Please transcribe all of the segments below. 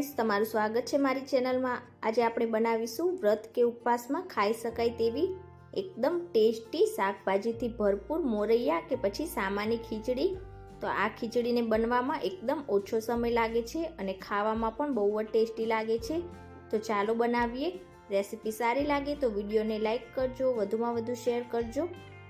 Friends, તમારું સ્વાગત છે મારી ચેનલમાં। આજે આપણે બનાવીશું વ્રત કે ઉપવાસમાં ખાઈ શકાય તેવી એકદમ ટેસ્ટી શાકભાજીથી ભરપૂર મોરૈયા કે પછી સામાની ખીચડી। તો આ ખીચડીને બનવામાં એકદમ ઓછો સમય લાગે છે અને ખાવામાં પણ બહુ જ ટેસ્ટી લાગે છે। તો ચાલો બનાવીએ। રેસીપી સારી લાગે તો વિડીયોને લાઈક કરજો, વધુમાં વધુ શેર કરજો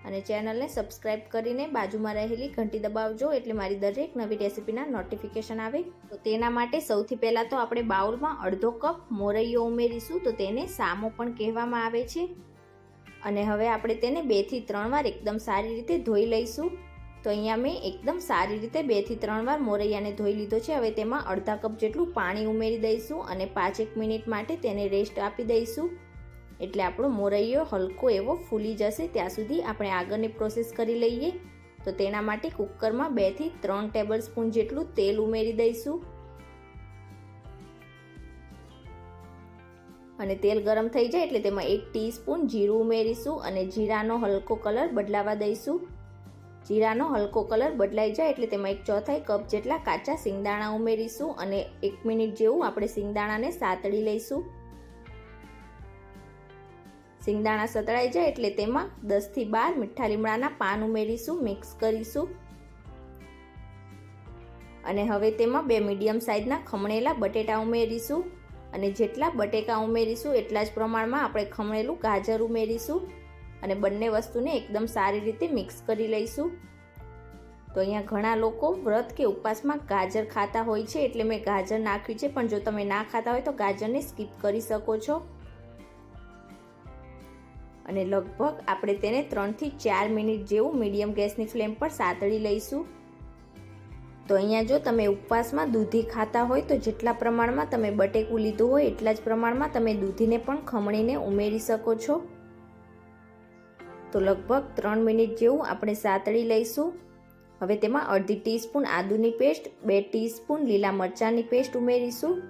અને ચેનલને સબસ્ક્રાઇબ કરીને બાજુમાં રહેલી ઘંટી દબાવજો એટલે મારી દરેક નવી રેસીપીના નોટિફિકેશન આવે। તો તેના માટે સૌથી પહેલાં તો આપણે બાઉલમાં અડધો કપ મોરૈયો ઉમેરીશું। તો તેને સામો પણ કહેવામાં આવે છે અને હવે આપણે તેને 2 થી 3 વાર એકદમ સારી રીતે ધોઈ લઈશું। તો અહીંયા મેં એકદમ સારી રીતે 2 થી 3 વાર મોરૈયાને ધોઈ લીધો છે। હવે તેમાં અડધા કપ જેટલું પાણી ઉમેરી દઈશું અને 5-1 મિનિટ માટે તેને રેસ્ટ આપી દઈશું એટલે આપણો મોરૈયો હલકો એવો ફૂલી જશે। ત્યાં સુધી આપણે આગળની પ્રોસેસ કરી લઈએ। તો તેના માટે કુકરમાં 2 થી 3 ટેબલ સ્પૂન જેટલું તેલ ઉમેરી દઈશું અને તેલ ગરમ થઈ જાય એટલે તેમાં 1 ટીસ્પૂન જીરું ઉમેરીશું અને જીરાનો હલકો કલર બદલાવા દઈશું। જીરાનો હલકો કલર બદલાઈ જાય એટલે તેમાં 1/4 કપ જેટલા કાચા સિંગદાણા ઉમેરીશું અને 1 મિનિટ જેવું આપણે સિંગદાણાને સાતળી લઈશું। સિંગદાણા સતળાઈ જાય એટલે તેમાં 10 થી 12 મીઠા લીમડાના પાન ઉમેરીશું, મિક્સ કરીશું અને હવે તેમાં 2 મીડિયમ સાઇઝના ખમણેલા બટેટા ઉમેરીશું અને જેટલા બટેકા ઉમેરીશું એટલા જ પ્રમાણમાં આપણે ખમણેલું ગાજર ઉમેરીશું અને બંને વસ્તુને એકદમ સારી રીતે મિક્સ કરી લઈશું। તો અહીંયા ઘણા લોકો વ્રત કે ઉપવાસમાં ગાજર ખાતા હોય છે એટલે મેં ગાજર નાખ્યું છે, પણ જો તમે ના ખાતા હોય તો ગાજરને સ્કીપ કરી શકો છો અને લગભગ આપણે તેને 3 થી 4 મિનિટ જેવું મીડિયમ ગેસની ફ્લેમ પર સાતળી લઈશું। તો અહીંયા જો તમે ઉપવાસમાં દૂધી ખાતા હોય તો જેટલા પ્રમાણમાં તમે બટેકું લીધું હોય એટલા જ પ્રમાણમાં તમે દૂધીને પણ ખમણીને ઉમેરી શકો છો। તો લગભગ 3 મિનિટ જેવું આપણે સાતળી લઈશું। હવે તેમાં અડધી ટીસ્પૂન આદુની પેસ્ટ, 2 ટીસ્પૂન લીલા મરચાંની પેસ્ટ ઉમેરીશું,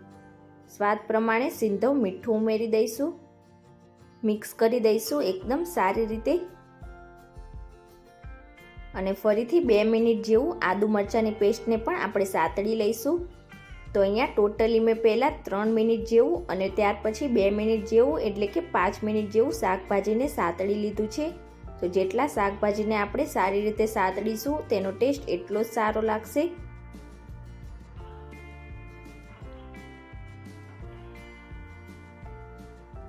સ્વાદ પ્રમાણે સિંધવ મીઠું ઉમેરી દઈશું, મિક્સ કરી દઈશું એકદમ સારી રીતે અને ફરીથી 2 મિનિટ જેવું આદુ મરચાંની પેસ્ટને પણ આપણે સાતળી લઈશું। તો અહીંયા ટોટલી મેં પહેલાં 3 મિનિટ જેવું અને ત્યાર પછી 2 મિનિટ જેવું એટલે કે 5 મિનિટ જેવું શાકભાજીને સાતળી લીધું છે। તો જેટલા શાકભાજીને આપણે સારી રીતે સાતળીશું તેનો ટેસ્ટ એટલો જ સારો લાગશે।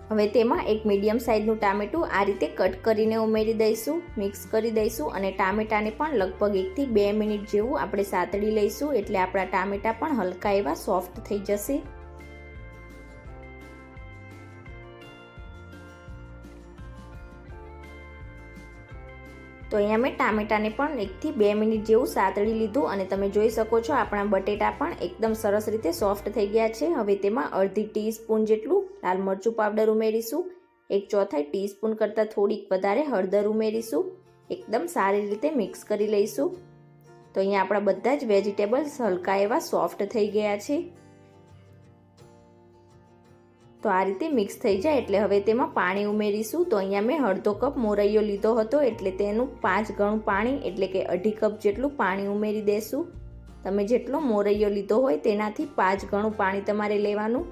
હવે તેમાં એક મીડિયમ સાઇઝનું ટામેટું આ રીતે કટ કરીને ઉમેરી દઈશું, મિક્સ કરી દઈશું અને ટામેટાને પણ લગભગ 1 થી 2 મિનિટ જેવું આપણે સાતળી લઈશું એટલે આપણા ટામેટા પણ હલકા એવા સોફ્ટ થઈ જશે। તો અહીંયા મેં ટામેટાને પણ 1 થી 2 મિનિટ જેવું સાતળી લીધું અને તમે જોઈ શકો છો આપણા બટેટા પણ એકદમ સરસ રીતે સોફ્ટ થઈ ગયા છે। હવે તેમાં અડધી ટીસ્પૂન જેટલું લાલ મરચું પાવડર ઉમેરીશું, 1/4 ટીસ્પૂન કરતાં થોડીક વધારે હળદર ઉમેરીશું, એકદમ સારી રીતે મિક્સ કરી લઈશું। તો અહીંયા આપણા બધા જ વેજીટેબલ્સ હલકા એવા સોફ્ટ થઈ ગયા છે। તો આ રીતે મિક્સ થઈ જાય એટલે હવે તેમાં પાણી ઉમેરીશું। તો અહીંયા મેં અડધો કપ મોરૈયો લીધો હતો એટલે તેનું 5 ગણું પાણી એટલે કે 2.5 કપ જેટલું પાણી ઉમેરી દેશું। તમે જેટલો મોરૈયો લીધો હોય તેનાથી 5 ગણું પાણી તમારે લેવાનું।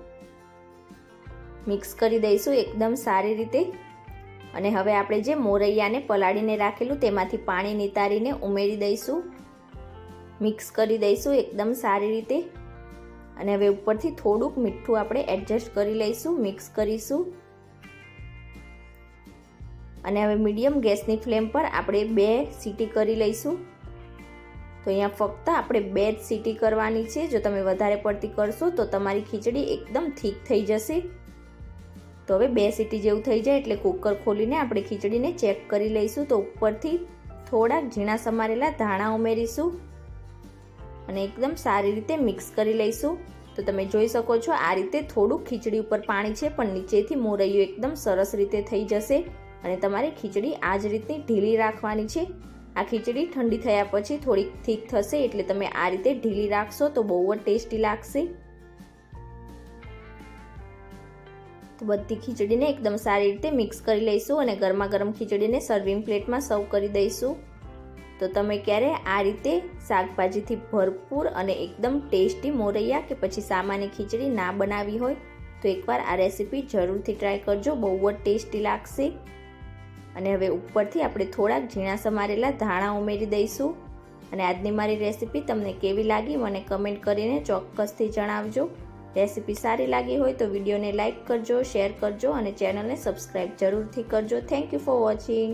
મિક્સ કરી દઈશું એકદમ સારી રીતે અને હવે આપણે જે મોરૈયાને પલાળીને રાખેલું તેમાંથી પાણી નિતારીને ઉમેરી દઈશું, મિક્સ કરી દઈશું એકદમ સારી રીતે અને હવે ઉપરથી થોડુંક મીઠું આપણે એડજસ્ટ કરી લઈશું, મિક્સ કરીશું અને હવે મીડિયમ ગેસની ફ્લેમ પર આપણે 2 સીટી કરી લઈશું। તો અહીંયા ફક્ત આપણે 2 જ સીટી કરવાની છે, જો તમે વધારે પડતી કરશો તો તમારી ખીચડી એકદમ થીક થઈ જશે। તો હવે 2 સીટી જેવું થઈ જાય એટલે કુકર ખોલીને આપણે ખીચડીને ચેક કરી લઈશું। તો ઉપરથી થોડાક ઝીણા સમારેલા ધાણા ઉમેરીશું અને એકદમ સારી રીતે મિક્સ કરી લઈશું। તો તમે જોઈ શકો છો આ રીતે થોડુંક ખીચડી ઉપર પાણી છે પણ નીચેથી મોરૈયો એકદમ સરસ રીતે થઈ જશે અને તમારી ખીચડી આ જ રીતની ઢીલી રાખવાની છે। આ ખીચડી ઠંડી થયા પછી થોડીક થીક થશે એટલે તમે આ રીતે ઢીલી રાખશો તો બહુ જ ટેસ્ટી લાગશે। તો બધી ખીચડીને એકદમ સારી રીતે મિક્સ કરી લઈશું અને ગરમા ગરમ ખીચડીને સર્વિંગ પ્લેટમાં સર્વ કરી દઈશું। તો તમે ક્યારે આ રીતે શાકભાજીથી ભરપૂર અને એકદમ ટેસ્ટી મોરૈયા કે પછી સામાની ખીચડી ના બનાવી હોય તો એકવાર આ રેસીપી જરૂરથી ટ્રાય કરજો, બહુ જ ટેસ્ટી લાગશે. અને હવે ઉપરથી આપણે થોડાક ઝીણા સમારેલા ધાણા ઉમેરી દઈશું. અને આજની મારી રેસીપી તમને કેવી લાગી મને કમેન્ટ કરીને ચોક્કસથી જણાવજો. રેસીપી સારી લાગી હોય તો વિડીયોને લાઇક કરજો, શેર કરજો અને ચેનલને સબસ્ક્રાઈબ જરૂરથી કરજો. Thank you for watching.